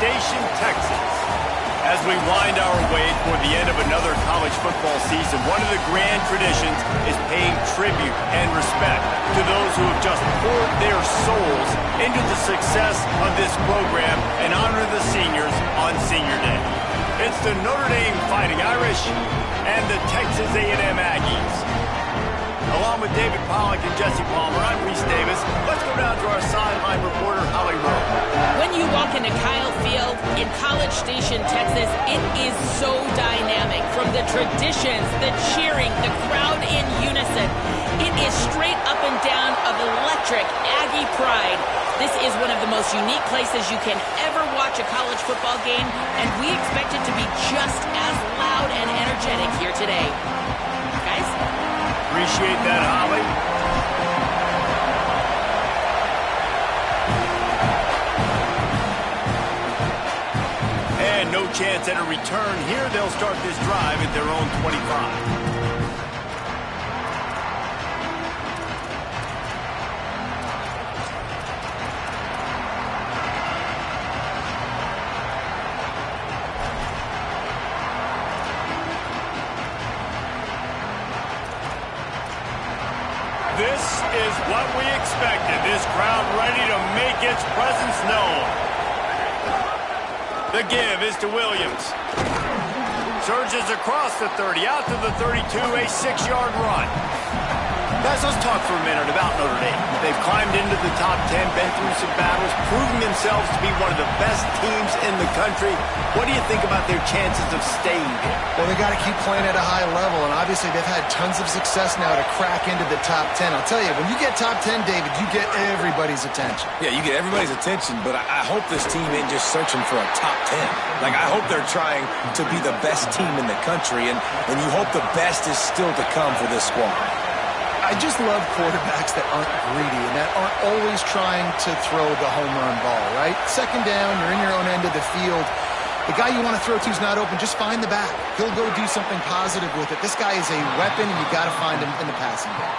Station, Texas. As we wind our way toward the end of another college football season, one of the grand traditions is paying tribute and respect to those who have just poured their souls into the success of this program and honor the seniors on Senior Day. It's the Notre Dame Fighting Irish and the Texas A&M Aggies. Along with David Pollack and Jesse Palmer, I'm Reese Davis. Let's go down to our sideline reporter, Holly Rowe. When you walk into Kyle Field in College Station, Texas, it is so dynamic. From the traditions, the cheering, the crowd in unison. It is straight up and down of electric Aggie pride. This is one of the most unique places you can ever watch a college football game, and we expect it to be just as loud and energetic here today. Guys? Appreciate that, Holly. And no chance at a return here. They'll start this drive at their own 25. This is what we expected. This crowd ready to make its presence known. The give is to Williams. Surges across the 30, out to the 32, a 6-yard run. Guys, let's talk for a minute about Notre Dame. They've climbed into the top 10, been through some battles, proving themselves to be one of the best teams in the country. What do you think about their chances of staying here? Well, they got to keep playing at a high level, and obviously they've had tons of success now to crack into the top 10. I'll tell you, when you get top 10, David, you get everybody's attention. Yeah, you get everybody's attention, but I hope this team ain't just searching for a top 10. Like, I hope they're trying to be the best team in the country, and you hope the best is still to come for this squad. I just love quarterbacks that aren't greedy and that aren't always trying to throw the home run ball, right? Second down, you're in your own end of the field. The guy you want to throw to is not open. Just find the back. He'll go do something positive with it. This guy is a weapon, and you got to find him in the passing game.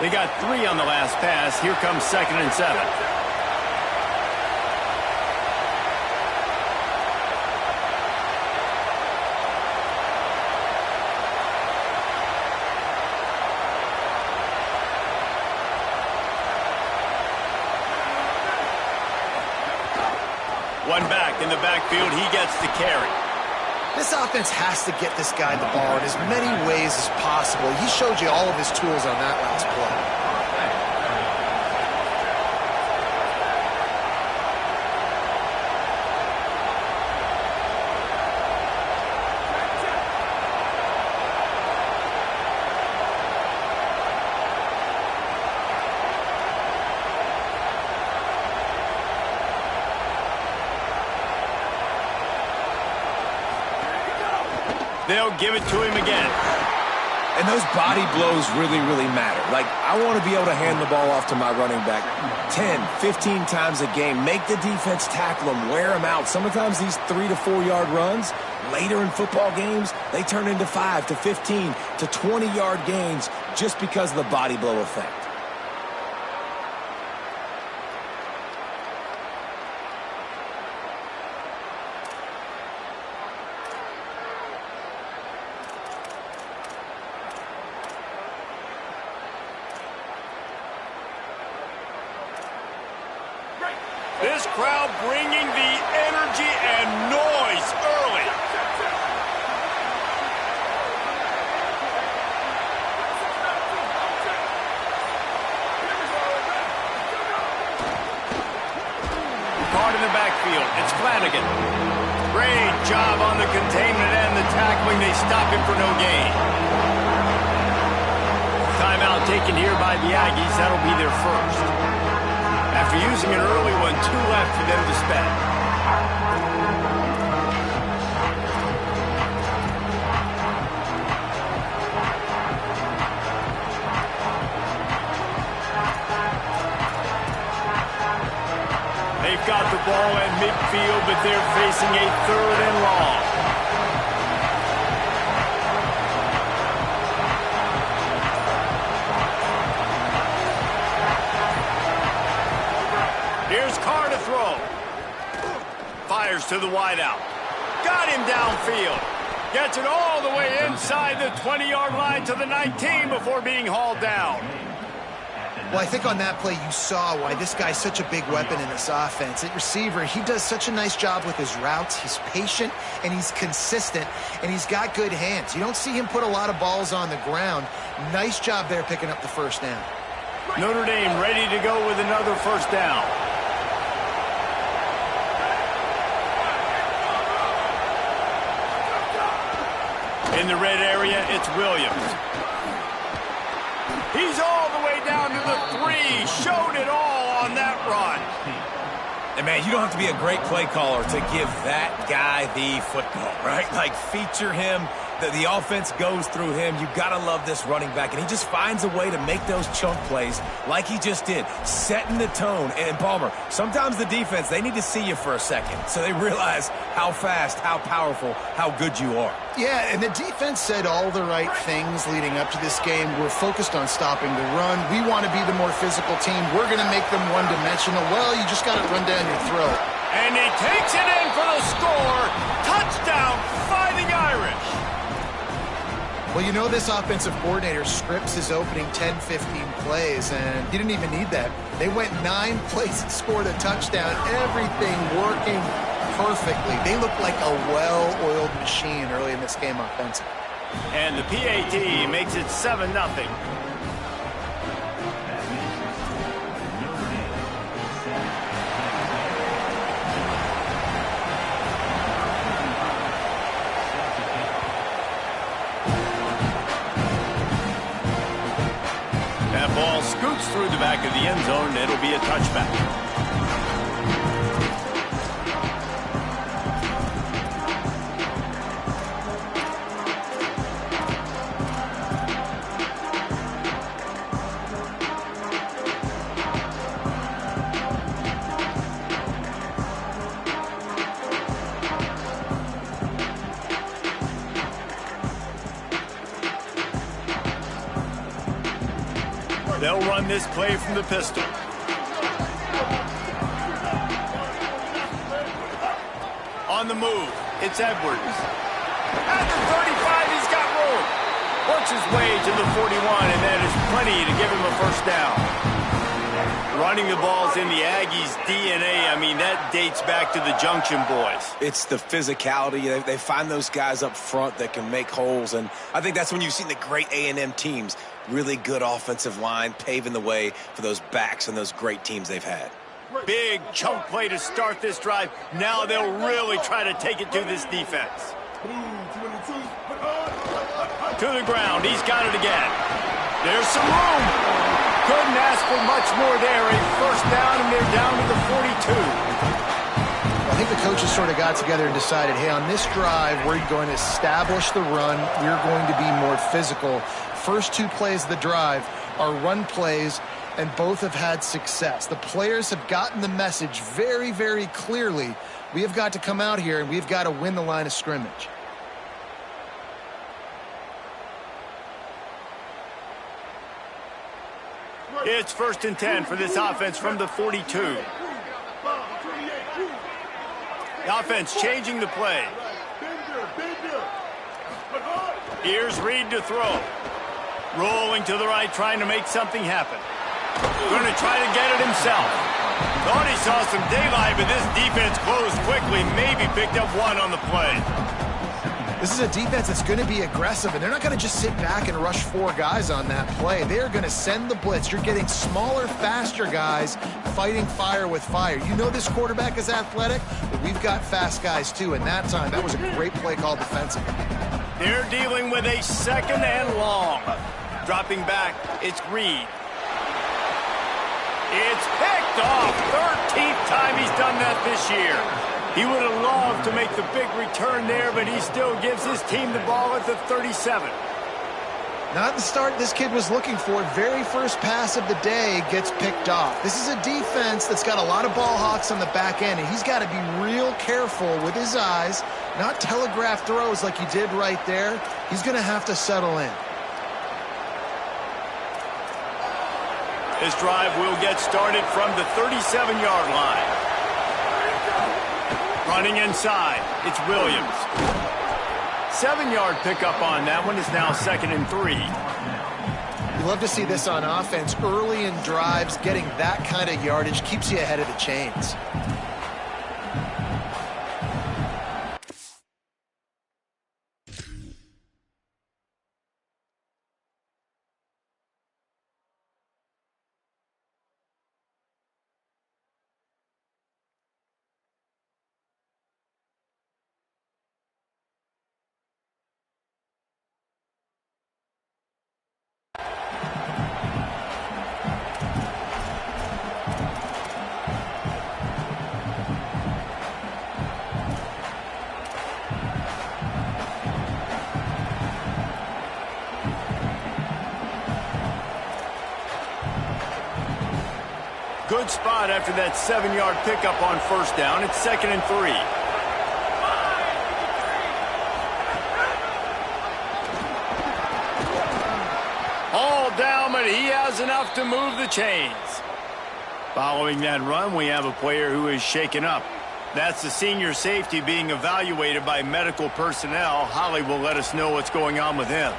They got 3 on the last pass. Here comes 2nd and 7. One back in the backfield. He gets the carry. This offense has to get this guy the ball in as many ways as possible. He showed you all of his tools on that last play. They'll give it to him again. And those body blows really, really matter. Like, I want to be able to hand the ball off to my running back 10, 15 times a game. Make the defense tackle him, wear him out. Sometimes these 3 to 4 yard runs, later in football games, they turn into 5 to 15 to 20 yard gains just because of the body blow effect. This crowd bringing the energy and noise early. Caught in the backfield. It's Flanagan. Great job on the containment and the tackling. They stop him for no gain. Timeout taken here by the Aggies. That'll be their first. After using an early one, 2 left for them to spend. They've got the ball at midfield, but it, they're facing a 3rd and long. Here's Carr to throw. Fires to the wideout. Got him downfield. Gets it all the way inside the 20-yard line to the 19 before being hauled down. Well, I think on that play you saw why this guy's such a big weapon in this offense. At receiver, he does such a nice job with his routes. He's patient, and he's consistent, and he's got good hands. You don't see him put a lot of balls on the ground. Nice job there picking up the first down. Notre Dame ready to go with another first down. In the red area, it's Williams. He's all the way down to the 3. Showed it all on that run. And, man, you don't have to be a great play caller to give that guy the football, right? Like, feature him. The offense goes through him. You've got to love this running back. And he just finds a way to make those chunk plays like he just did, setting the tone. And, Palmer, sometimes the defense, they need to see you for a second so they realize how fast, how powerful, how good you are. Yeah, and the defense said all the right things leading up to this game. We're focused on stopping the run. We want to be the more physical team. We're going to make them one-dimensional. Well, you just got to run down your throat. And he takes it in for the score. Touchdown, Fighting Irish. Well, you know this offensive coordinator scripts his opening 10, 15 plays, and he didn't even need that. They went 9 plays and scored a touchdown. Everything working perfectly. They look like a well-oiled machine early in this game offensively. And the PAT makes it 7-0. That ball scoots through the back of the end zone, and it'll be a touchback. They'll run this play from the pistol. On the move, it's Edwards. At the 35, he's got room. Works his way to the 41, and that is plenty to give him a first down. Running the ball's in the Aggies' DNA. I mean, that dates back to the Junction Boys. It's the physicality. They find those guys up front that can make holes, and I think that's when you've seen the great A&M teams. Really good offensive line, paving the way for those backs and those great teams they've had. Big chunk play to start this drive. Now they'll really try to take it to this defense. To the ground. He's got it again. There's some room. Couldn't ask for much more there. A first down, and they're down to the 42. I think the coaches sort of got together and decided, hey, on this drive, we're going to establish the run. We're going to be more physical. First 2 plays of the drive are run plays, and both have had success. The players have gotten the message very, very clearly. We have got to come out here, and we've got to win the line of scrimmage. It's 1st and 10 for this offense from the 42. The offense changing the play. Here's Reed to throw. Rolling to the right, trying to make something happen. Going to try to get it himself. Thought he saw some daylight, but this defense closed quickly. Maybe picked up 1 on the play. This is a defense that's going to be aggressive, and they're not going to just sit back and rush 4 guys on that play. They're going to send the blitz. You're getting smaller, faster guys fighting fire with fire. You know this quarterback is athletic, but we've got fast guys too, and that time, that was a great play call defensively. They're dealing with a 2nd and long. Dropping back, it's Reed. It's picked off. 13th time he's done that this year. He would have loved to make the big return there, but he still gives his team the ball at the 37. Not the start this kid was looking for. Very first pass of the day gets picked off. This is a defense that's got a lot of ball hawks on the back end, and he's got to be real careful with his eyes, not telegraph throws like he did right there. He's going to have to settle in. This drive will get started from the 37-yard line. Running inside, it's Williams. 7-yard pickup on that one is now 2nd and 3. You love to see this on offense. Early in drives, getting that kind of yardage keeps you ahead of the chains. Good spot after that 7-yard pickup on first down. It's 2nd and 3. All down, but he has enough to move the chains. Following that run, we have a player who is shaken up. That's the senior safety being evaluated by medical personnel. Holly will let us know what's going on with him.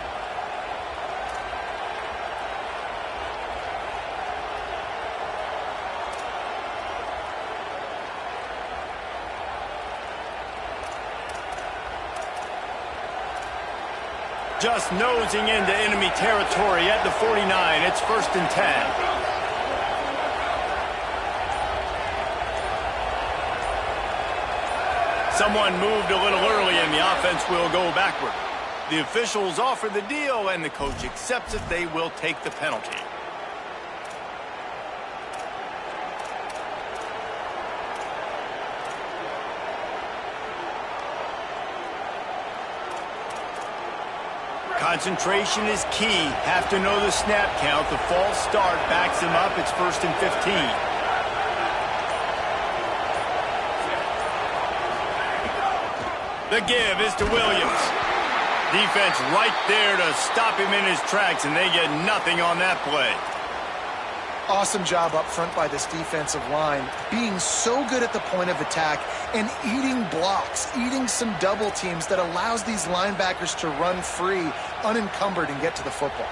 Just nosing into enemy territory at the 49. It's 1st and 10. Someone moved a little early and the offense will go backward. The officials offer the deal and the coach accepts it. They will take the penalty. Concentration is key. Have to know the snap count. The false start backs him up. It's 1st and 15. The give is to Williams. Defense right there to stop him in his tracks, and they get nothing on that play. Awesome job up front by this defensive line, being so good at the point of attack and eating blocks, eating some double teams that allows these linebackers to run free, unencumbered, and get to the football.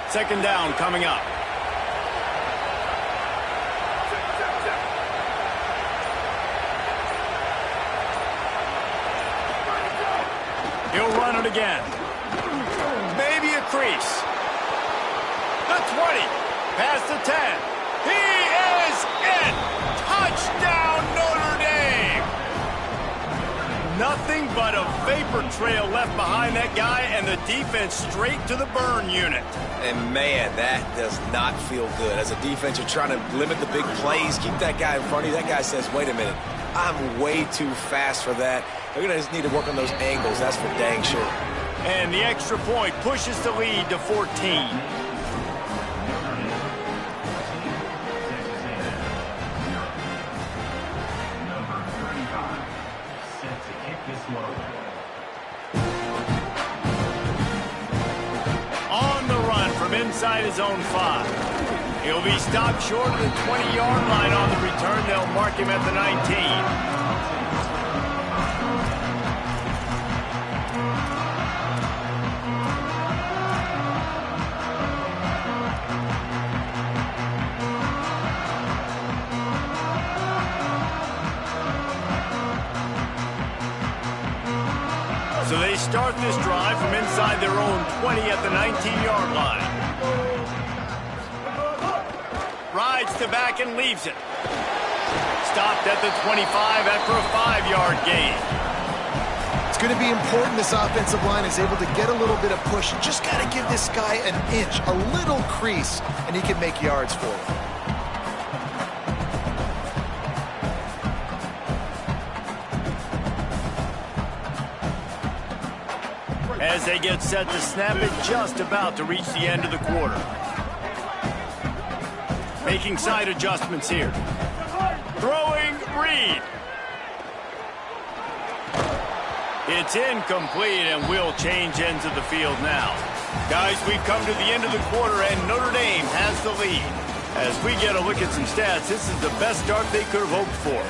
Second down coming up. He'll run it again. Maybe a crease. The 20. Past the 10. He is in. Touchdown, Notre Dame. Nothing but a vapor trail left behind that guy, and the defense straight to the burn unit. And, man, that does not feel good. As a defense, you're trying to limit the big plays, keep that guy in front of you. That guy says, wait a minute, I'm way too fast for that. They're going to just need to work on those angles. That's for dang sure. And the extra point pushes the lead to 14. On the run from inside his own 5. He'll be stopped short of the 20-yard line on the return. They'll mark him at the 19. So they start this drive from inside their own 20 at the 19-yard line. Rides to back and leaves it. Stopped at the 25 after a 5-yard gain. It's going to be important this offensive line is able to get a little bit of push. Just got to give this guy an inch, a little crease, and he can make yards for it. as they get set to snap it, just about to reach the end of the quarter. Making side adjustments here. Throwing Reed. It's incomplete, and we'll change ends of the field now. Guys, we've come to the end of the quarter, and Notre Dame has the lead. As we get a look at some stats, this is the best start they could have hoped for.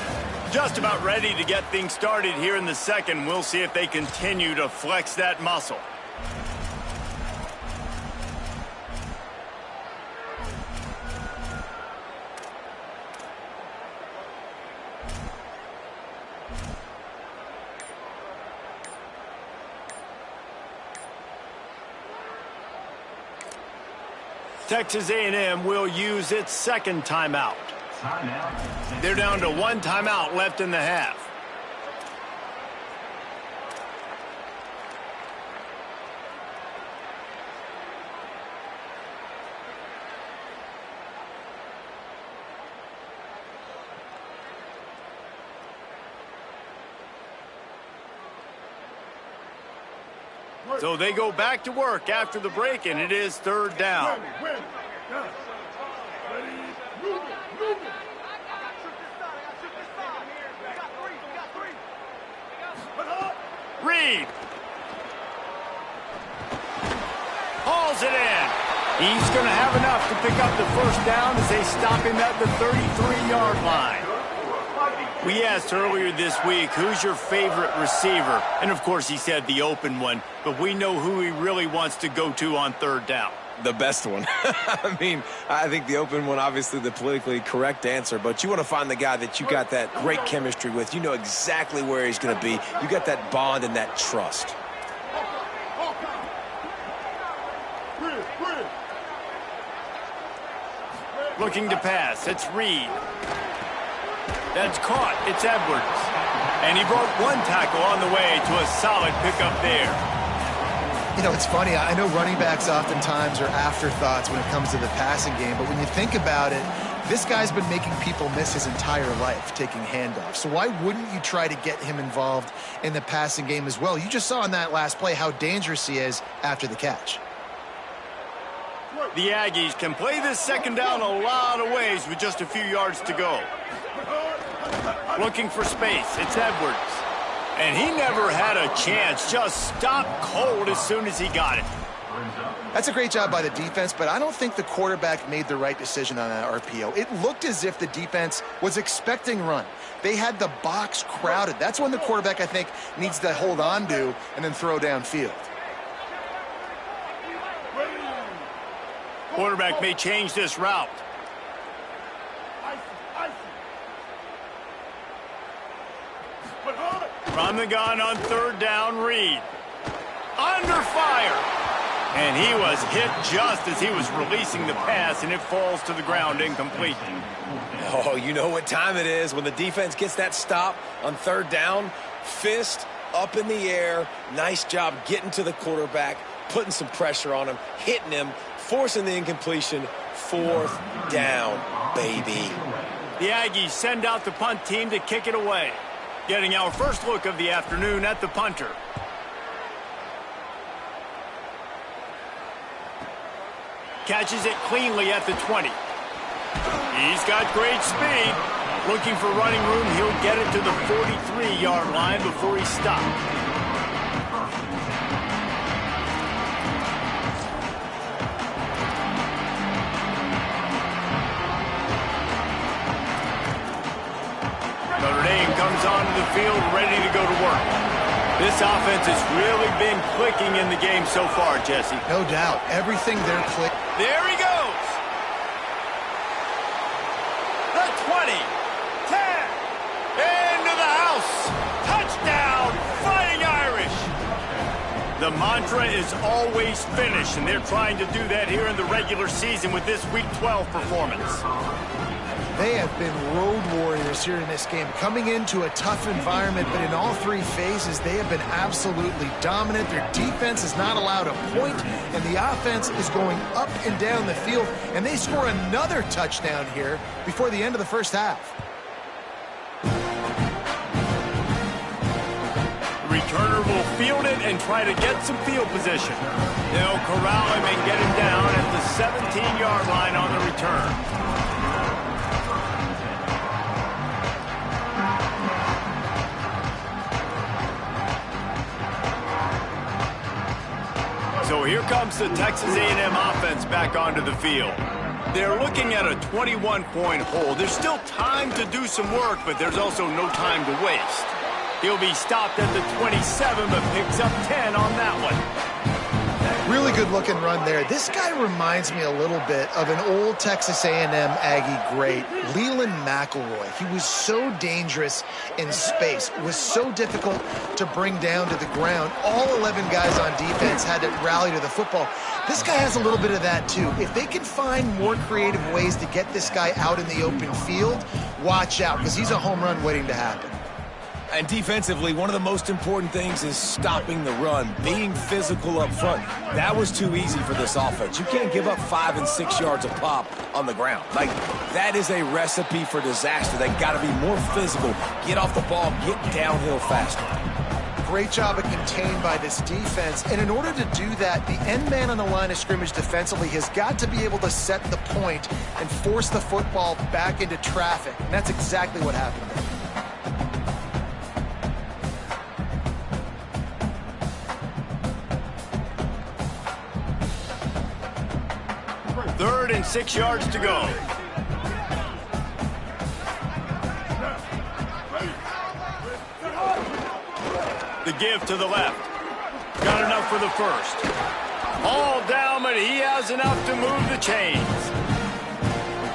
Just about ready to get things started here in the second. We'll see if they continue to flex that muscle. Texas A&M will use its second timeout. They're down to one timeout left in the half. So they go back to work after the break, and it is third down. Reed. Hauls it in. He's going to have enough to pick up the first down as they stop him at the 33-yard line. We asked earlier this week, who's your favorite receiver? And, of course, he said the open one. But we know who he really wants to go to on third down. The best one. I mean, I think the open one, obviously the politically correct answer, but you want to find the guy that you got that great chemistry with. You know exactly where he's going to be. You got that bond and that trust. Looking to pass. It's Reed. That's caught. It's Edwards. And he broke one tackle on the way to a solid pickup there. You know, it's funny. I know running backs oftentimes are afterthoughts when it comes to the passing game, but when you think about it, this guy's been making people miss his entire life taking handoffs. So why wouldn't you try to get him involved in the passing game as well? You just saw in that last play how dangerous he is after the catch. The Aggies can play this second down a lot of ways with just a few yards to go. Looking for space. It's Edwards. And he never had a chance. Just stopped cold as soon as he got it. That's a great job by the defense, but I don't think the quarterback made the right decision on that RPO. It looked as if the defense was expecting run. They had the box crowded. That's when the quarterback, I think, needs to hold on to and then throw downfield. Quarterback may change this route. From the gun on third down, Reed. Under fire. And he was hit just as he was releasing the pass, and it falls to the ground incomplete. Oh, you know what time it is when the defense gets that stop on third down. Fist up in the air. Nice job getting to the quarterback, putting some pressure on him, hitting him, forcing the incompletion. Fourth down, baby. The Aggies send out the punt team to kick it away. Getting our first look of the afternoon at the punter. Catches it cleanly at the 20. He's got great speed. Looking for running room, he'll get it to the 43-yard line before he stops. Notre Dame comes onto the field ready to go to work. This offense has really been clicking in the game so far, Jesse. No doubt. Everything they're clicking. There he goes. The 20, 10, into the house. Touchdown, Fighting Irish. The mantra is always finish, and they're trying to do that here in the regular season with this Week 12 performance. They have been road warriors here in this game, coming into a tough environment, but in all three phases, they have been absolutely dominant. Their defense is not allowed a point, and the offense is going up and down the field, and they score another touchdown here before the end of the first half. Returner will field it and try to get some field position. They'll corral him and get him down at the 17-yard line on the return. So here comes the Texas A&M offense back onto the field. They're looking at a 21-point hole. There's still time to do some work, but there's also no time to waste. He'll be stopped at the 27, but picks up 10 on that one. Really good-looking run there. This guy reminds me a little bit of an old Texas A&M Aggie great, Leland McElroy. He was so dangerous in space. It was so difficult to bring down to the ground. All 11 guys on defense had to rally to the football. This guy has a little bit of that, too. If they can find more creative ways to get this guy out in the open field, watch out, because he's a home run waiting to happen. And defensively, one of the most important things is stopping the run, being physical up front. That was too easy for this offense. You can't give up 5 and 6 yards a pop on the ground. Like, that is a recipe for disaster. They got to be more physical, get off the ball, get downhill faster. Great job of contained by this defense. And in order to do that, the end man on the line of scrimmage defensively has got to be able to set the point and force the football back into traffic. And that's exactly what happened there. 3rd and 6 yards to go. The give to the left. Got enough for the first. All down, but he has enough to move the chains.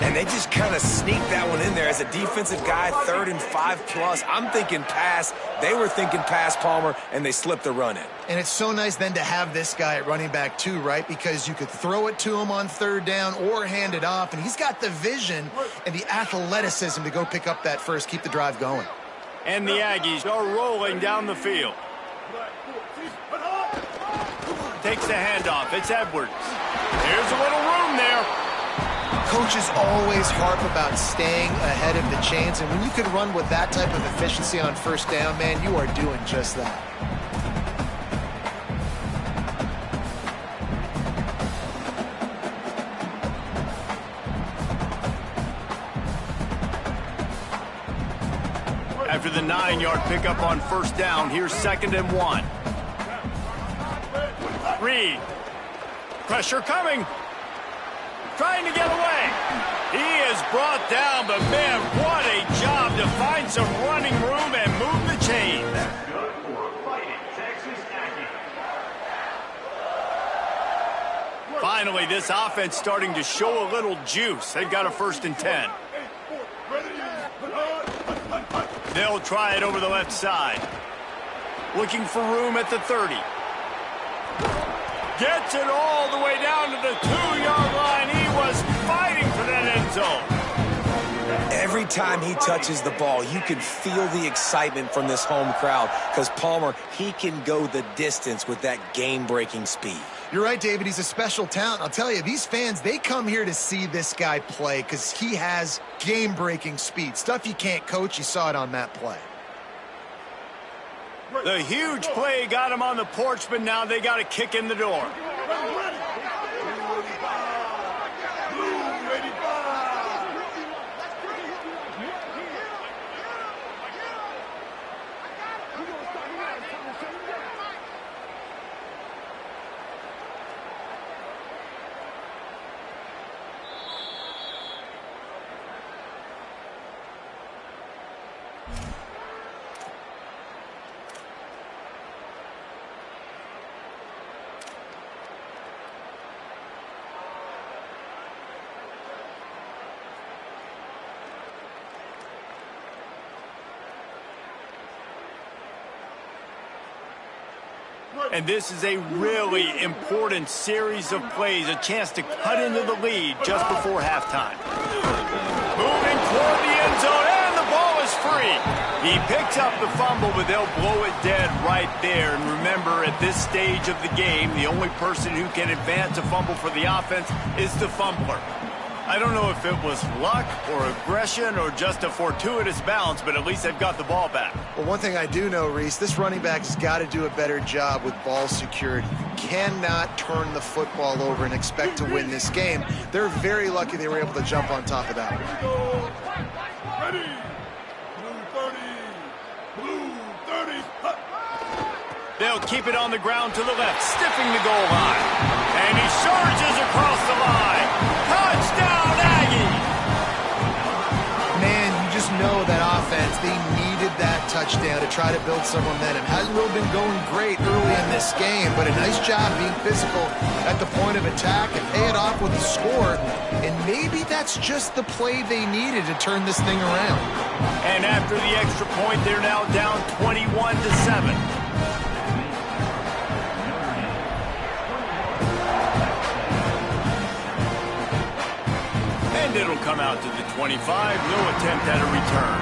And they just kind of sneaked that one in there as a defensive guy, 3rd and 5+. I'm thinking pass. They were thinking pass, Palmer, and they slipped the run in. And it's so nice then to have this guy at running back too, right? Because you could throw it to him on 3rd down or hand it off, and he's got the vision and the athleticism to go pick up that first, keep the drive going. And the Aggies are rolling down the field. Takes the handoff. It's Edwards. There's a little room there. Coaches always harp about staying ahead of the chains, and when you can run with that type of efficiency on 1st down, man, you are doing just that. After the 9-yard pickup on 1st down, here's 2nd and 1. Reed. Pressure coming. Trying to get away. He is brought down, but man, what a job to find some running room and move the chains. Finally, this offense starting to show a little juice. They've got a 1st and 10. They'll try it over the left side. Looking for room at the 30. Gets it all the way down to the 2-yard line. He was fighting for that end zone. Every time he touches the ball, you can feel the excitement from this home crowd because Palmer, he can go the distance with that game-breaking speed. You're right, David. He's a special talent. I'll tell you, these fans, they come here to see this guy play because he has game-breaking speed. Stuff you can't coach. You saw it on that play. The huge play got him on the porch, but now they got to kick in the door. And this is a really important series of plays, a chance to cut into the lead just before halftime. Moving toward the end zone, and the ball is free. He picks up the fumble, but they'll blow it dead right there. And remember, at this stage of the game, the only person who can advance a fumble for the offense is the fumbler. I don't know if it was luck or aggression or just a fortuitous bounce, but at least they've got the ball back. Well, one thing I do know, Reese, this running back has got to do a better job with ball security. You cannot turn the football over and expect to win this game. They're very lucky they were able to jump on top of that one. Ready. Blue 30. They'll keep it on the ground to the left, stiffing the goal line. And he surges across the line. Touchdown, Aggie! Man, you just know that offense, they needed that touchdown to try to build some momentum. Hasn't really been going great early in this game, but a nice job being physical at the point of attack and pay it off with a score. And maybe that's just the play they needed to turn this thing around. And after the extra point, they're now down 21-7. And it'll come out to the 25. No attempt at a return.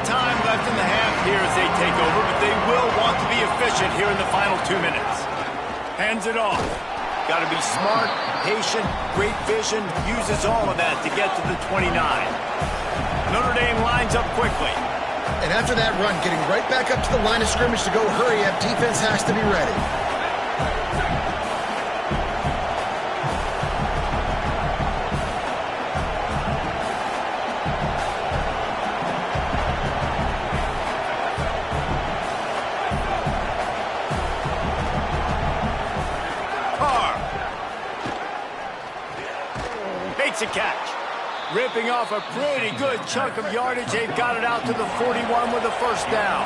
Time left in the half here as they take over, but they will want to be efficient here in the final 2 minutes. Hands it off. Got to be smart, patient, great vision, uses all of that to get to the 29. Notre Dame lines up quickly. And after that run, getting right back up to the line of scrimmage to go hurry up, defense has to be ready. A catch. Ripping off a pretty good chunk of yardage. They've got it out to the 41 with a first down.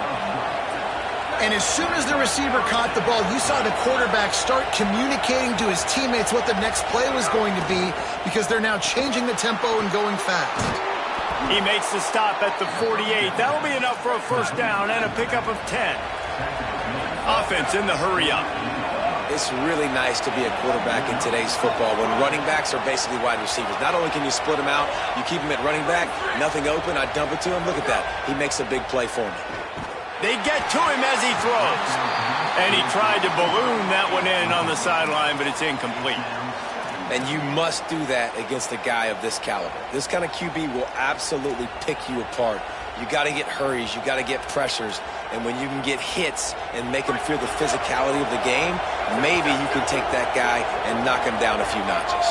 And as soon as the receiver caught the ball, you saw the quarterback start communicating to his teammates what the next play was going to be because they're now changing the tempo and going fast. He makes the stop at the 48. That'll be enough for a first down and a pickup of 10. Offense in the hurry-up. It's really nice to be a quarterback in today's football when running backs are basically wide receivers. Not only can you split them out, you keep them at running back, nothing open, I dump it to him. Look at that. He makes a big play for me. They get to him as he throws. And he tried to balloon that one in on the sideline, but it's incomplete. And you must do that against a guy of this caliber. This kind of QB will absolutely pick you apart. You got to get hurries. You got to get pressures. And when you can get hits and make him feel the physicality of the game, maybe you can take that guy and knock him down a few notches.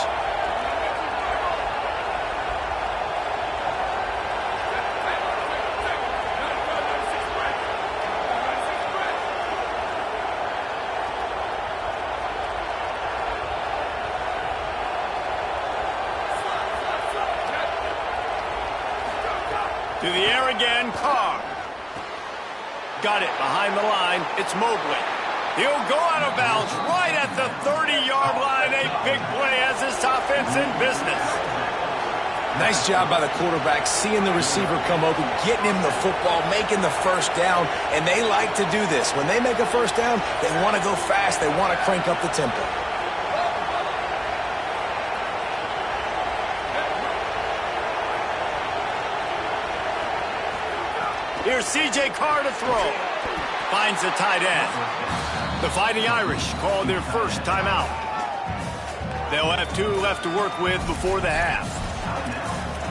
To the air again, Carr. Got it behind the line. It's Mobley. He'll go out of bounds right at the 30-yard line. A big play as this offense in business. Nice job by the quarterback, seeing the receiver come open, getting him the football, making the first down, and they like to do this. When they make a first down, they want to go fast. They want to crank up the tempo. Here's C.J. Carr to throw. Finds the tight end. The Fighting Irish call their first timeout. They'll have 2 left to work with before the half.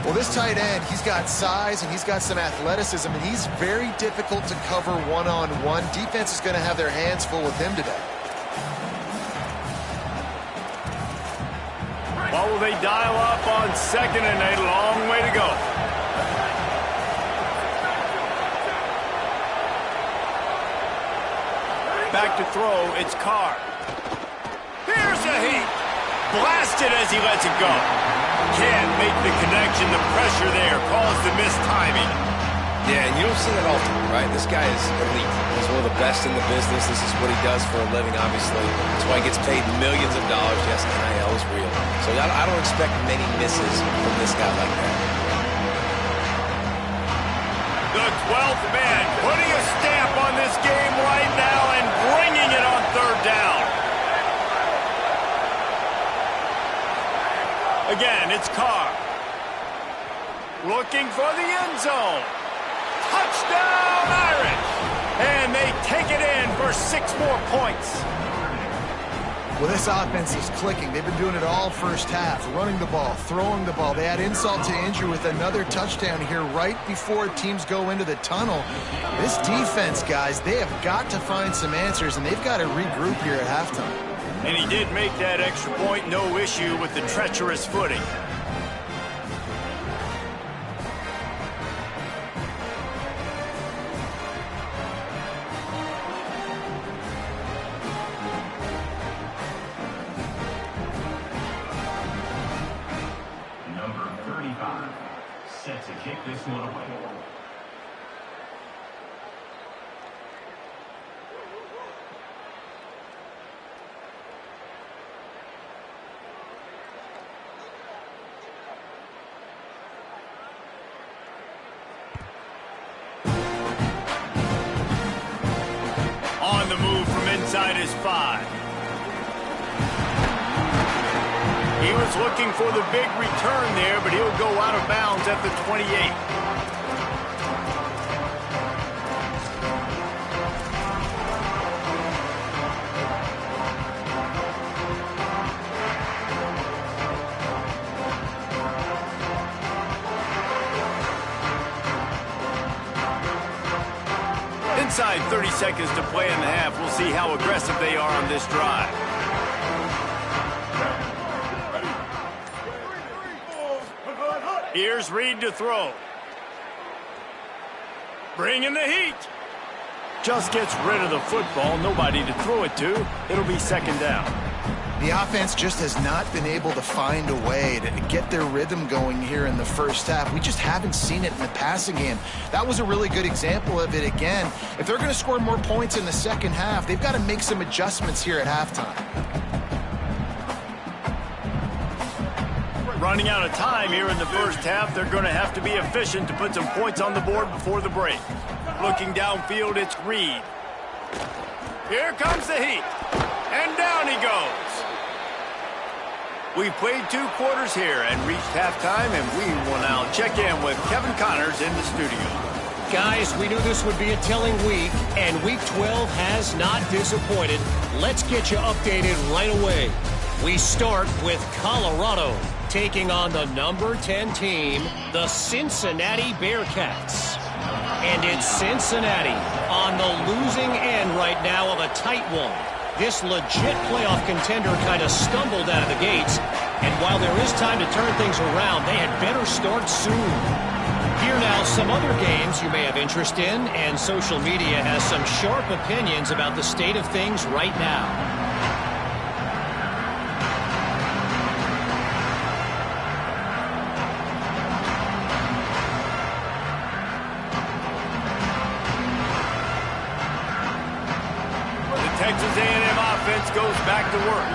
Well, this tight end, he's got size and he's got some athleticism, and he's very difficult to cover one-on-one. Defense is going to have their hands full with him today. What will they dial up on 2nd and a long way to go? Back to throw, it's Carr. Here's a heat. Blasted as he lets it go. Can't make the connection. The pressure there caused the missed timing. Yeah, and you don't see that often, right? This guy is elite. He's one of the best in the business. This is what he does for a living, obviously. That's why he gets paid millions of dollars. Yes, NIL is real. So I don't expect many misses from this guy like that. The 12th man putting a It's Carr. Looking for the end zone. Touchdown, Irish! And they take it in for 6 more points. Well, this offense is clicking. They've been doing it all first half, running the ball, throwing the ball. They add insult to injury with another touchdown here right before teams go into the tunnel. This defense, guys, they have got to find some answers, and they've got to regroup here at halftime. And he did make that extra point, no issue with the treacherous footing. Number 35, set to kick this one away. On the move from inside his 5. He was looking for the big return there, but he'll go out of bounds at the 28. Inside 30 seconds to play in the half. We'll see how aggressive they are on this drive. Here's Reed to throw. Bringing the heat. Just gets rid of the football. Nobody to throw it to. It'll be second down. The offense just has not been able to find a way to get their rhythm going here in the first half. We just haven't seen it in the passing game. That was a really good example of it again. If they're going to score more points in the second half, they've got to make some adjustments here at halftime. Running out of time here in the first half. They're going to have to be efficient to put some points on the board before the break. Looking downfield, it's Reed. Here comes the heat. And down he goes. We've played 2 quarters here and reached halftime, and we will now check in with Kevin Connors in the studio. Guys, we knew this would be a telling week, and Week 12 has not disappointed. Let's get you updated right away. We start with Colorado taking on the number 10 team, the Cincinnati Bearcats. And it's Cincinnati on the losing end right now of a tight one. This legit playoff contender kind of stumbled out of the gates, and while there is time to turn things around, they had better start soon. Here now, some other games you may have interest in, and social media has some sharp opinions about the state of things right now. Texas A&M offense goes back to work.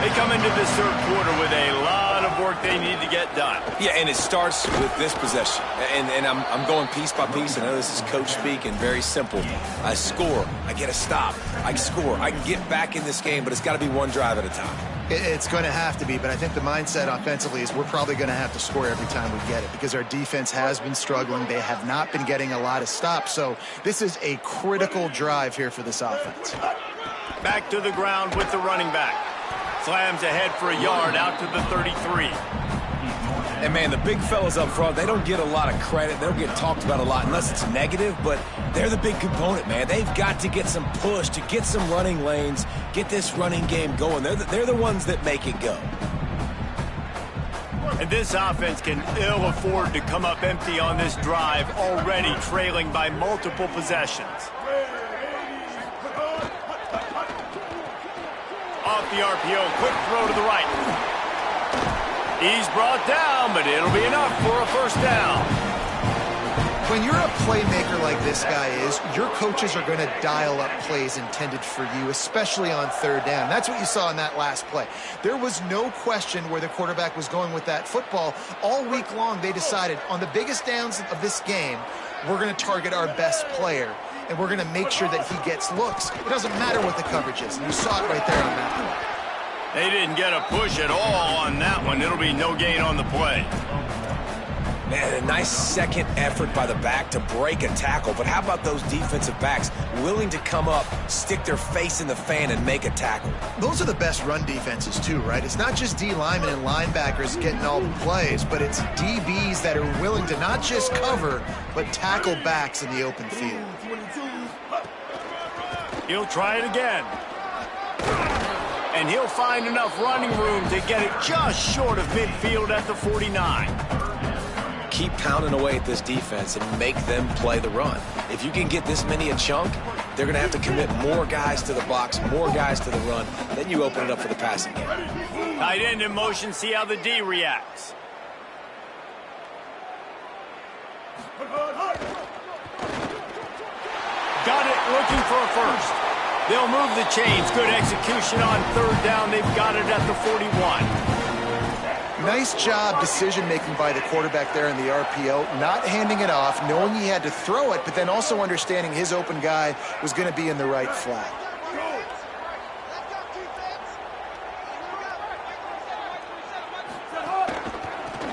They come into this third quarter with a lot of work they need to get done. Yeah, and it starts with this possession. And I'm going piece by piece. I know this is coach speak and very simple. I score. I get a stop. I score. I can get back in this game, but it's got to be one drive at a time. It's going to have to be, but I think the mindset offensively is we're probably going to have to score every time we get it because our defense has been struggling. They have not been getting a lot of stops, so this is a critical drive here for this offense. Back to the ground with the running back. Slams ahead for a yard out to the 33. And, man, the big fellas up front, they don't get a lot of credit. They don't get talked about a lot unless it's negative, but they're the big component, man. They've got to get some push, to get some running lanes, get this running game going. They're the ones that make it go. And this offense can ill afford to come up empty on this drive, already trailing by multiple possessions. Off the RPO, quick throw to the right. He's brought down, but it'll be enough for a first down. When you're a playmaker like this guy is, your coaches are going to dial up plays intended for you, especially on third down. That's what you saw in that last play. There was no question where the quarterback was going with that football. All week long, they decided on the biggest downs of this game, we're going to target our best player, and we're going to make sure that he gets looks. It doesn't matter what the coverage is. And you saw it right there on that play. They didn't get a push at all on that one. It'll be no gain on the play. Man, a nice second effort by the back to break a tackle. But how about those defensive backs willing to come up, stick their face in the fan, and make a tackle? Those are the best run defenses too, right? It's not just D linemen and linebackers getting all the plays, but it's DBs that are willing to not just cover, but tackle backs in the open field. He'll try it again. And he'll find enough running room to get it just short of midfield at the 49. Keep pounding away at this defense and make them play the run. If you can get this many a chunk, they're going to have to commit more guys to the box, more guys to the run. Then you open it up for the passing game. Tight end in motion, see how the D reacts. Got it, looking for a first. They'll move the chains. Good execution on third down. They've got it at the 41. Nice job decision-making by the quarterback there in the RPO, not handing it off, knowing he had to throw it, but then also understanding his open guy was going to be in the right flat.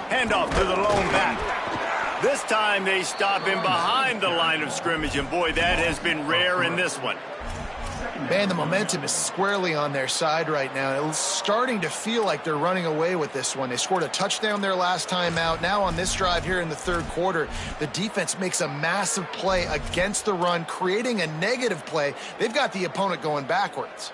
Handoff to the lone back. This time they stop him behind the line of scrimmage, and boy, that has been rare in this one. Man, the momentum is squarely on their side right now. It's starting to feel like they're running away with this one. They scored a touchdown their last time out. Now on this drive here in the third quarter, the defense makes a massive play against the run, creating a negative play. They've got the opponent going backwards.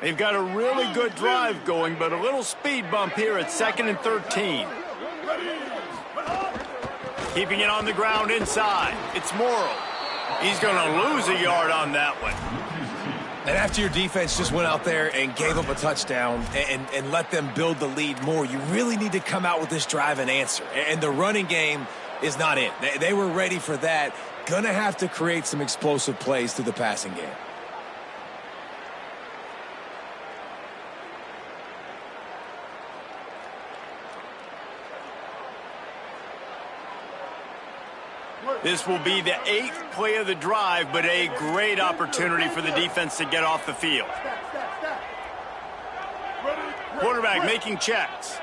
They've got a really good drive going, but a little speed bump here at 2nd and 13. Keeping it on the ground inside. It's Morrow. He's going to lose a yard on that one. And after your defense just went out there and gave up a touchdown and let them build the lead more, you really need to come out with this drive and answer. And the running game is not it. They were ready for that. Going to have to create some explosive plays through the passing game. This will be the 8th play of the drive, but a great opportunity for the defense to get off the field. Quarterback making checks.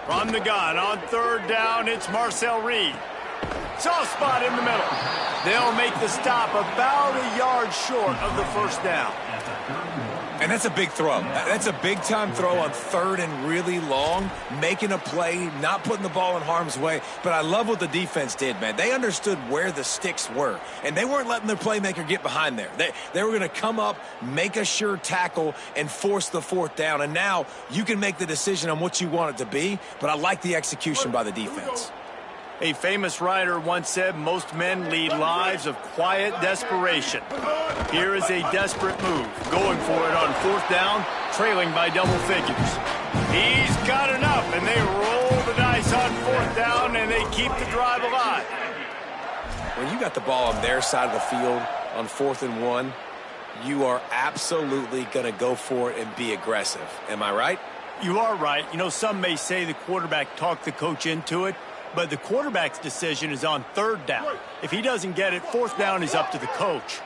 From the gun on third down, it's Marcel Reed. Soft spot in the middle. They'll make the stop about a yard short of the first down. And that's a big throw. That's a big-time throw on third and really long, making a play, not putting the ball in harm's way. But I love what the defense did, man. They understood where the sticks were, and they weren't letting their playmaker get behind there. They were going to come up, make a sure tackle, and force the fourth down. And now you can make the decision on what you want it to be, but I like the execution by the defense. A famous writer once said, most men lead lives of quiet desperation. Here is a desperate move, going for it on fourth down, trailing by double figures. He's got enough, and they roll the dice on fourth down, and they keep the drive alive. When you got the ball on their side of the field on 4th and 1, you are absolutely going to go for it and be aggressive. Am I right? You are right. You know, some may say the quarterback talked the coach into it, but the quarterback's decision is on third down. If he doesn't get it, fourth down is up to the coach.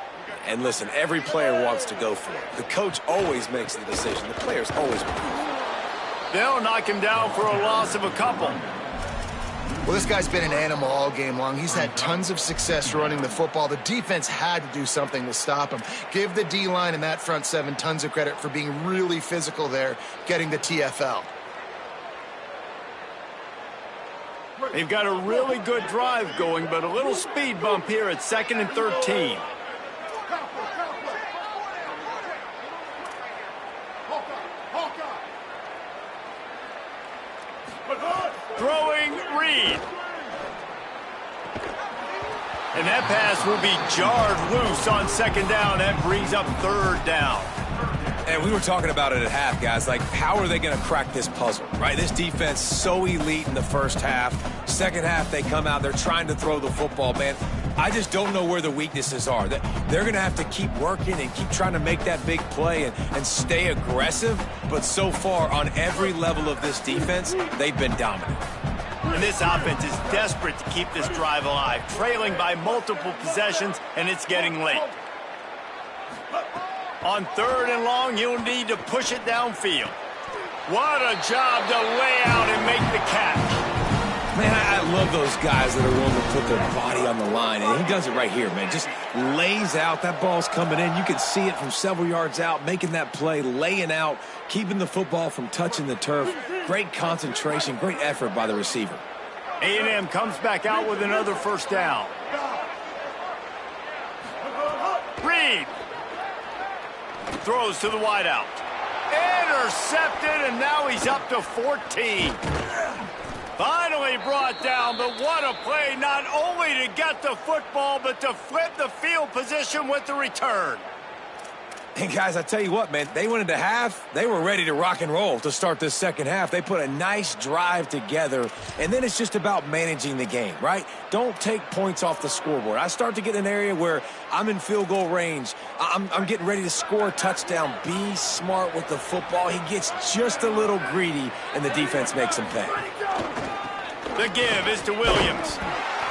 And listen, every player wants to go for it. The coach always makes the decision. The players always make it. They'll knock him down for a loss of a couple. Well, this guy's been an animal all game long. He's had tons of success running the football. The defense had to do something to stop him. Give the D-line and that front seven tons of credit for being really physical there, getting the TFL. They've got a really good drive going, but a little speed bump here at 2nd and 13. Throwing Reed. And that pass will be jarred loose on second down. That brings up third down. And we were talking about it at half, guys. Like, how are they going to crack this puzzle, right? This defense so elite in the first half, Second half, they come out. They're trying to throw the football, man. I just don't know where the weaknesses are. They're going to have to keep working and keep trying to make that big play and stay aggressive. But so far, on every level of this defense, they've been dominant. And this offense is desperate to keep this drive alive, trailing by multiple possessions, and it's getting late. On 3rd and long, you'll need to push it downfield. What a job to lay out and make the catch. Man, I love those guys that are willing to put their body on the line, and he does it right here, man. Just lays out. That ball's coming in. You can see it from several yards out, making that play, laying out, keeping the football from touching the turf. Great concentration, great effort by the receiver. A&M comes back out with another first down. Reed throws to the wideout. Intercepted, and now he's up to 14. Finally brought down, but what a play, not only to get the football, but to flip the field position with the return. And guys, I tell you what, man, they went into half. They were ready to rock and roll to start this second half. They put a nice drive together, and then it's just about managing the game, right? Don't take points off the scoreboard. I start to get in an area where I'm in field goal range. I'm getting ready to score a touchdown. Be smart with the football. He gets just a little greedy, and the defense makes him pay. The give is to Williams.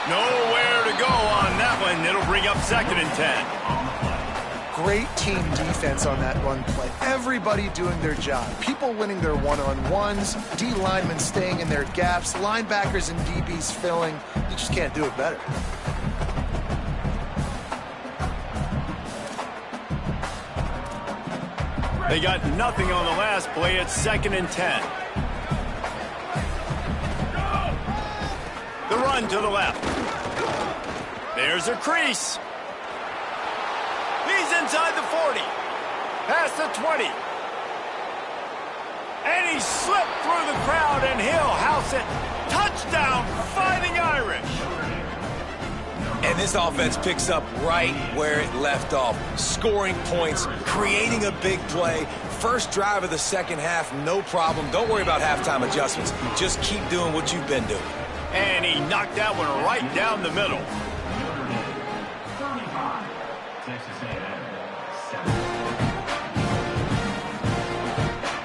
Nowhere to go on that one. It'll bring up 2nd and 10. Great team defense on that run play. Everybody doing their job. People winning their one-on-ones, D linemen staying in their gaps, linebackers and DBs filling. You just can't do it better. They got nothing on the last play. It's 2nd and 10. The run to the left. There's a crease. He's inside the 40. Past the 20. And he slipped through the crowd, and he'll house it. Touchdown, Fighting Irish. And this offense picks up right where it left off. Scoring points, creating a big play. First drive of the second half, no problem. Don't worry about halftime adjustments. Just keep doing what you've been doing. And he knocked that one right down the middle.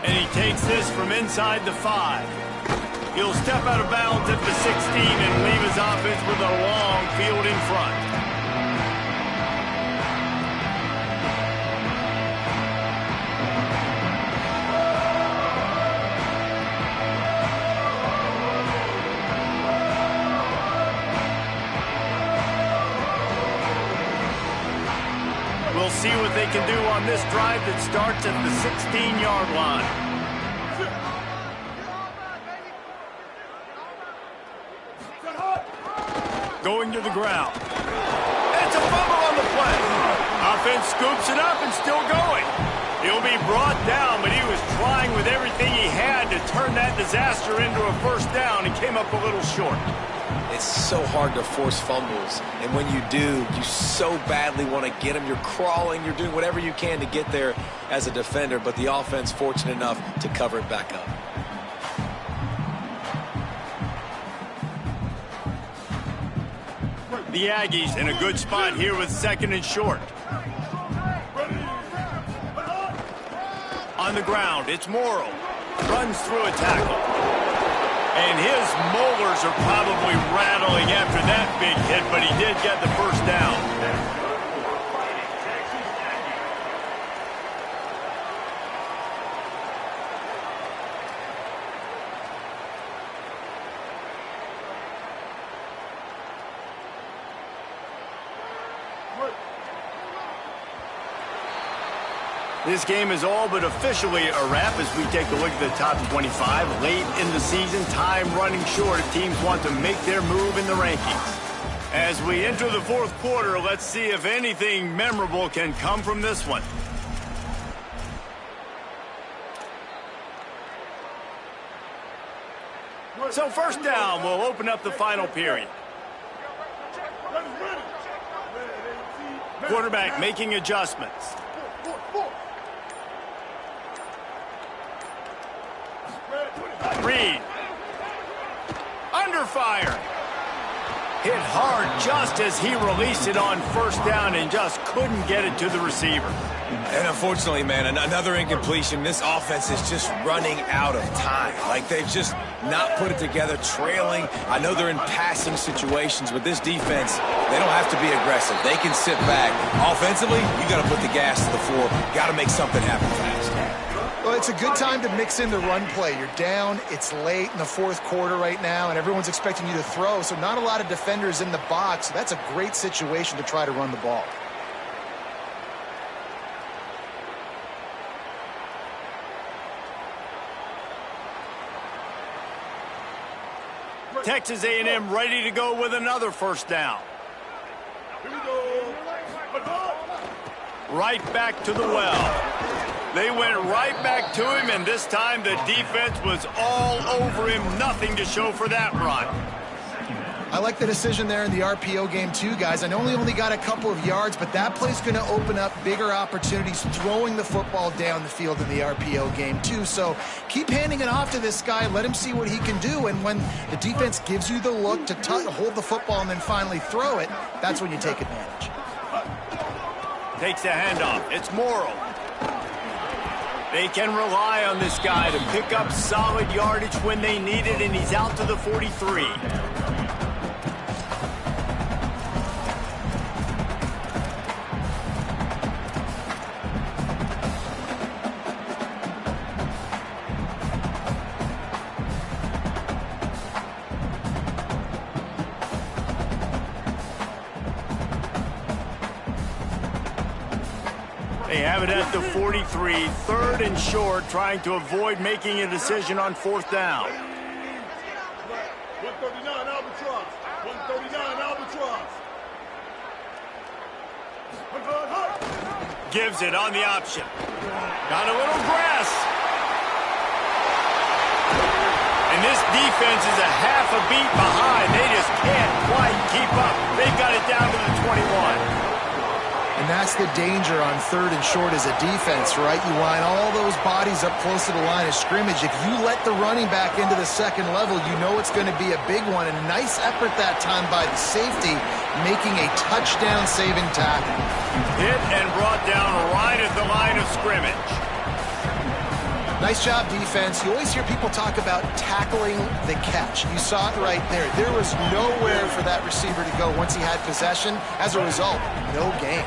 And he takes this from inside the 5. He'll step out of bounds at the 16 and leave his offense with a long field in front. We'll see what they can do on this drive that starts at the 16-yard line. Going to the ground. It's a fumble on the play. Offense scoops it up and still going. He'll be brought down, but he was trying with everything he had to turn that disaster into a first down and came up a little short. It's so hard to force fumbles, and when you do, you so badly want to get them. You're crawling, you're doing whatever you can to get there as a defender, but the offense fortunate enough to cover it back up. The Aggies in a good spot here with 2nd and short. On the ground, it's Morrow. Runs through a tackle. And his molars are probably rattling after that big hit, but he did get the first down. This game is all but officially a wrap as we take a look at the top 25. Late in the season, time running short if teams want to make their move in the rankings. As we enter the 4th quarter, let's see if anything memorable can come from this one. So first down will open up the final period. Quarterback making adjustments. Reed. Under fire. hit hard just as he released it on first down and just couldn't get it to the receiver. And unfortunately, man, another incompletion. This offense is just running out of time. Like, they've just not put it together, trailing. I know they're in passing situations, but this defense, they don't have to be aggressive. They can sit back. Offensively, you got to put the gas to the floor. Got to make something happen fast. Well, it's a good time to mix in the run play. You're down, it's late in the fourth quarter right now, and everyone's expecting you to throw, so not a lot of defenders in the box. So that's a great situation to try to run the ball. Texas A&M ready to go with another first down. Here we go. Right back to the well. They went right back to him, and this time the defense was all over him. Nothing to show for that run. I like the decision there in the RPO game too, guys. I know he only got a couple of yards, but that play's going to open up bigger opportunities throwing the football down the field in the RPO game too. So keep handing it off to this guy. Let him see what he can do. And when the defense gives you the look to hold the football and then finally throw it, that's when you take advantage. Takes the handoff. It's Morrow. They can rely on this guy to pick up solid yardage when they need it, and he's out to the 43. They have it at the 43, third and short, trying to avoid making a decision on fourth down. 139 Albatross. 139 Albatross. Gives it on the option. Got a little grass. And this defense is a half a beat behind. They just can't quite keep up. They've got it down to the 21. And that's the danger on third and short as a defense, right? You line all those bodies up close to the line of scrimmage. If you let the running back into the second level, you know it's going to be a big one. And a nice effort that time by the safety, making a touchdown-saving tackle. Hit and brought down right at the line of scrimmage. Nice job, defense. You always hear people talk about tackling the catch. You saw it right there. There was nowhere for that receiver to go once he had possession. As a result, no gain.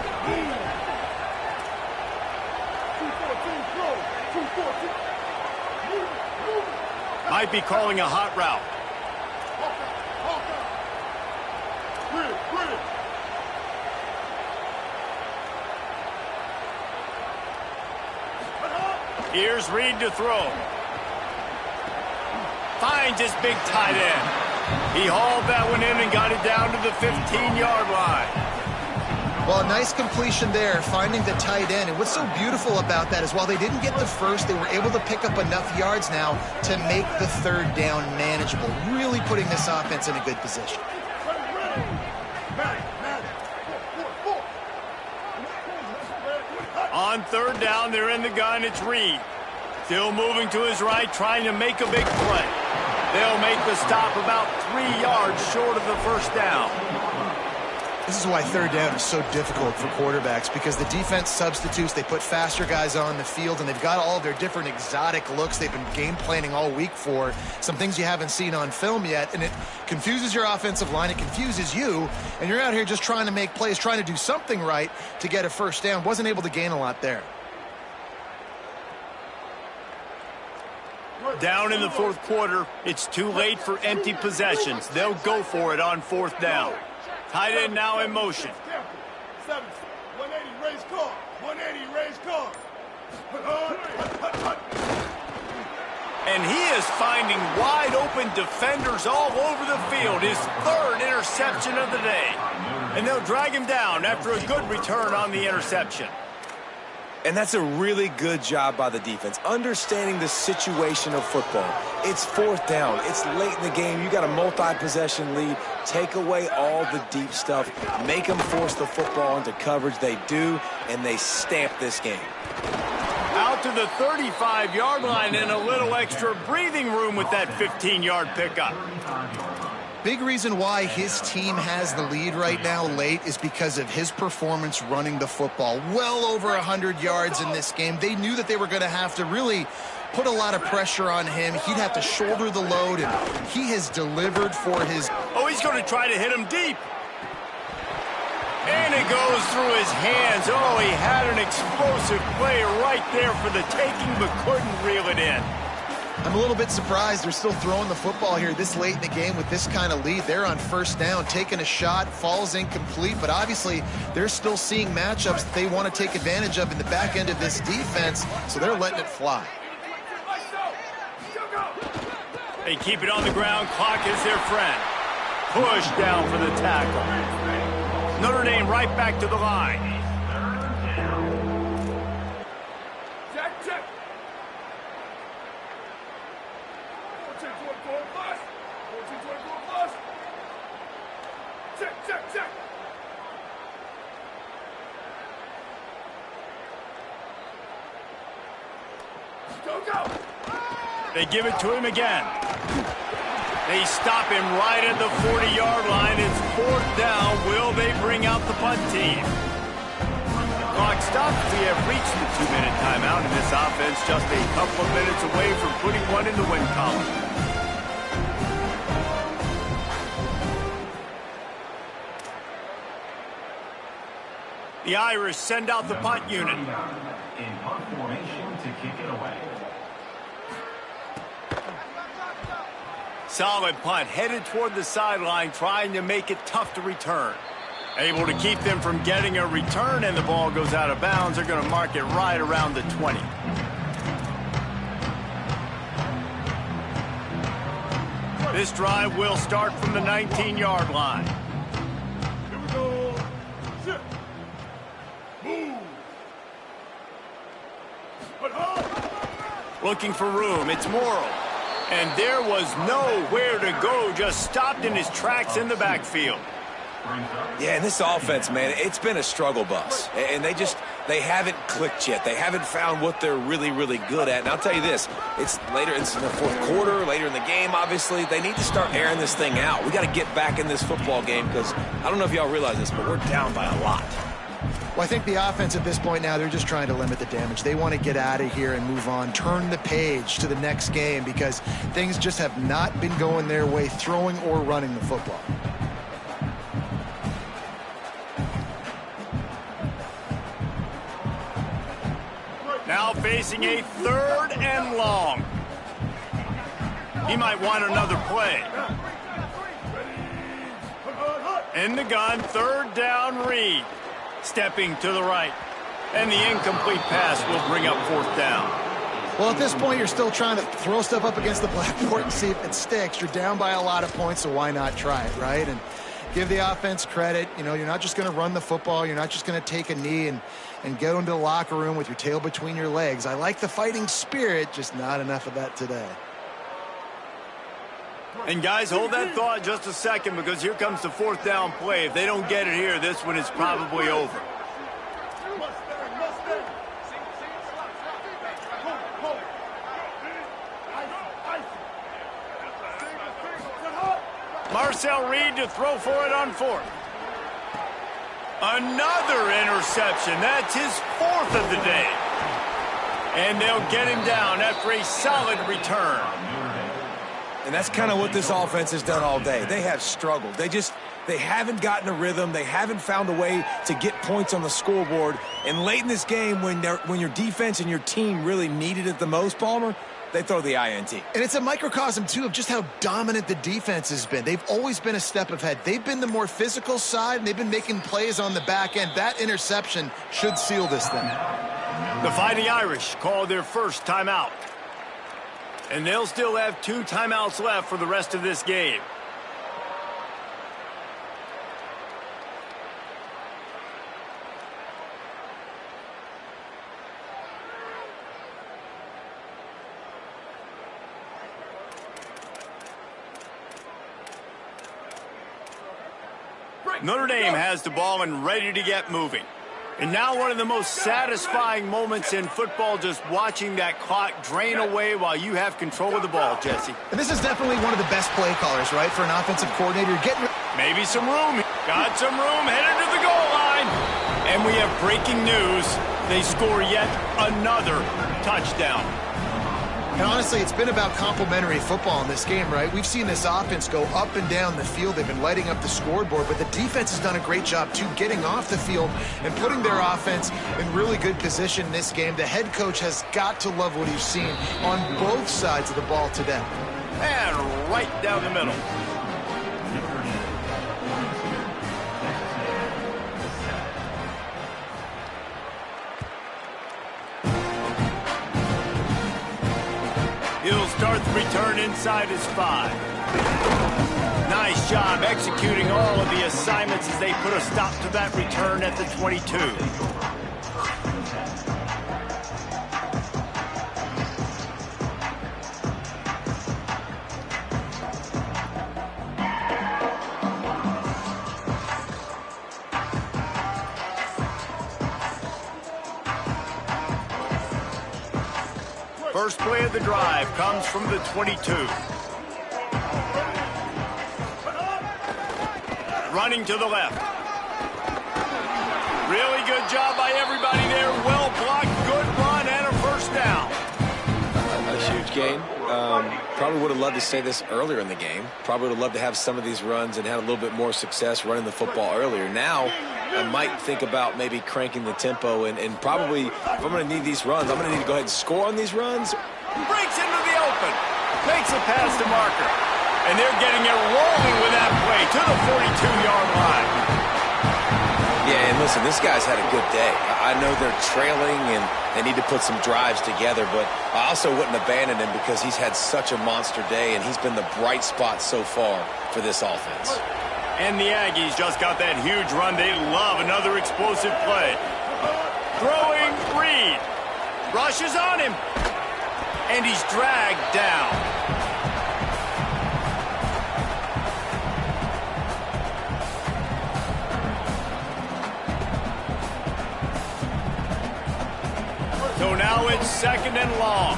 Might be calling a hot route. Here's Reed to throw. Finds his big tight end. He hauled that one in and got it down to the 15-yard line. Well, a nice completion there, finding the tight end. And what's so beautiful about that is while they didn't get the first, they were able to pick up enough yards now to make the third down manageable, really putting this offense in a good position. On third down, they're in the gun. It's Reed. Still moving to his right, trying to make a big play. They'll make the stop about 3 yards short of the first down. This is why third down is so difficult for quarterbacks, because the defense substitutes. They put faster guys on the field, and they've got all of their different exotic looks they've been game planning all week for, some things you haven't seen on film yet, and it confuses your offensive line. It confuses you, and you're out here just trying to make plays, trying to do something right to get a first down. Wasn't able to gain a lot there. Down in the fourth quarter, it's too late for empty possessions. They'll go for it on fourth down. Tight end now in motion. 180, raise car. 180, raise car. And he is finding wide open defenders all over the field. His third interception of the day. And they'll drag him down after a good return on the interception. And that's a really good job by the defense, understanding the situation of football. It's fourth down. It's late in the game. You got a multi-possession lead. Take away all the deep stuff. Make them force the football into coverage. They do, and they stamp this game. Out to the 35-yard line and a little extra breathing room with that 15-yard pickup. Big reason why his team has the lead right now late is because of his performance running the football. Well over 100 yards in this game. They knew that they were going to have to really put a lot of pressure on him. He'd have to shoulder the load, and he has delivered for his... Oh, he's going to try to hit him deep. And it goes through his hands. Oh, he had an explosive play right there for the taking, but couldn't reel it in. I'm a little bit surprised they're still throwing the football here this late in the game with this kind of lead. They're on first down, taking a shot, falls incomplete, but obviously they're still seeing matchups that they want to take advantage of in the back end of this defense, so they're letting it fly. They keep it on the ground. Clock is their friend. Push down for the tackle. Notre Dame right back to the line. They give it to him again. They stop him right at the 40-yard line. It's fourth down. Will they bring out the punt team? Clock stops. We have reached the 2-minute timeout, and this offense just a couple of minutes away from putting one in the win column. The Irish send out the punt unit. In punt formation to kick it away. Solid punt, headed toward the sideline, trying to make it tough to return. Able to keep them from getting a return, and the ball goes out of bounds. They're going to mark it right around the 20. This drive will start from the 19-yard line. Here we go. Sit. Move. But hold. Looking for room. It's Morrow. And there was nowhere to go, just stopped in his tracks in the backfield. Yeah, and this offense, man, it's been a struggle bus. And they haven't clicked yet. They haven't found what they're really, really good at. And I'll tell you this, it's in the fourth quarter, later in the game, obviously. They need to start airing this thing out. We got to get back in this football game because I don't know if y'all realize this, but we're down by a lot. Well, I think the offense at this point now, they're just trying to limit the damage. They want to get out of here and move on, turn the page to the next game because things just have not been going their way, throwing or running the football. Now facing a 3rd and long. He might want another play. In the gun, 3rd down, Reed. Stepping to the right. And the incomplete pass will bring up 4th down. Well, at this point, you're still trying to throw stuff up against the blackboard and see if it sticks. You're down by a lot of points, so why not try it, right? And give the offense credit. You know, you're not just going to run the football. You're not just going to take a knee and go into the locker room with your tail between your legs. I like the fighting spirit, just not enough of that today. And guys, hold that thought just a second because here comes the 4th down play. If they don't get it here, this one is probably over. Marcel Reed to throw for it on 4th. Another interception. That's his 4th of the day. And they'll get him down after a solid return. And that's kind of what this offense has done all day. They have struggled. They haven't gotten a rhythm. They haven't found a way to get points on the scoreboard. And late in this game, when your defense and your team really needed it the most, Palmer, they throw the INT. And it's a microcosm, too, of just how dominant the defense has been. They've always been a step ahead. They've been the more physical side, and they've been making plays on the back end. That interception should seal this thing. The Fighting Irish call their first timeout. And they'll still have 2 timeouts left for the rest of this game. Notre Dame has the ball and ready to get moving. And now one of the most satisfying moments in football, just watching that clock drain away while you have control of the ball, Jesse. And this is definitely one of the best play callers, right, for an offensive coordinator. You're getting... Maybe some room. Got some room, headed to the goal line. And we have breaking news. They score yet another touchdown. And honestly, it's been about complementary football in this game, right? We've seen this offense go up and down the field. They've been lighting up the scoreboard, but the defense has done a great job, too, getting off the field and putting their offense in really good position in this game. The head coach has got to love what he's seen on both sides of the ball today. And right down the middle. He'll start the return inside his 5. Nice job executing all of the assignments as they put a stop to that return at the 22. First play of the drive comes from the 22. Running to the left. Really good job by everybody there. Well blocked, good run, and a first down. A huge gain. Probably would have loved to say this earlier in the game. Probably would have loved to have some of these runs and had a little bit more success running the football earlier. Now, I might think about maybe cranking the tempo and probably, if I'm going to need these runs, I'm going to need to go ahead and score on these runs. Breaks into the open. Makes a pass to Marker. And they're getting it rolling with that play to the 42-yard line. Yeah, and listen, this guy's had a good day. I know they're trailing and they need to put some drives together, but I also wouldn't abandon him because he's had such a monster day and he's been the bright spot so far for this offense. And the Aggies just got that huge run. They love another explosive play. Throwing Reed. Rushes on him. And he's dragged down. So now it's second and long.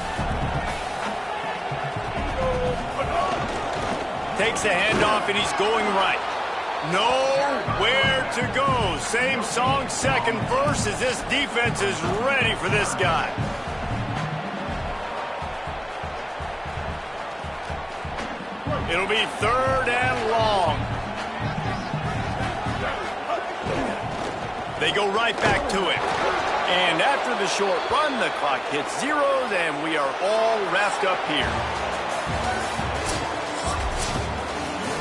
Takes the handoff and he's going right. Nowhere to go. Same song, second verse, as this defense is ready for this guy. It'll be third and long. They go right back to it. And after the short run, the clock hits zeros, and we are all wrapped up here.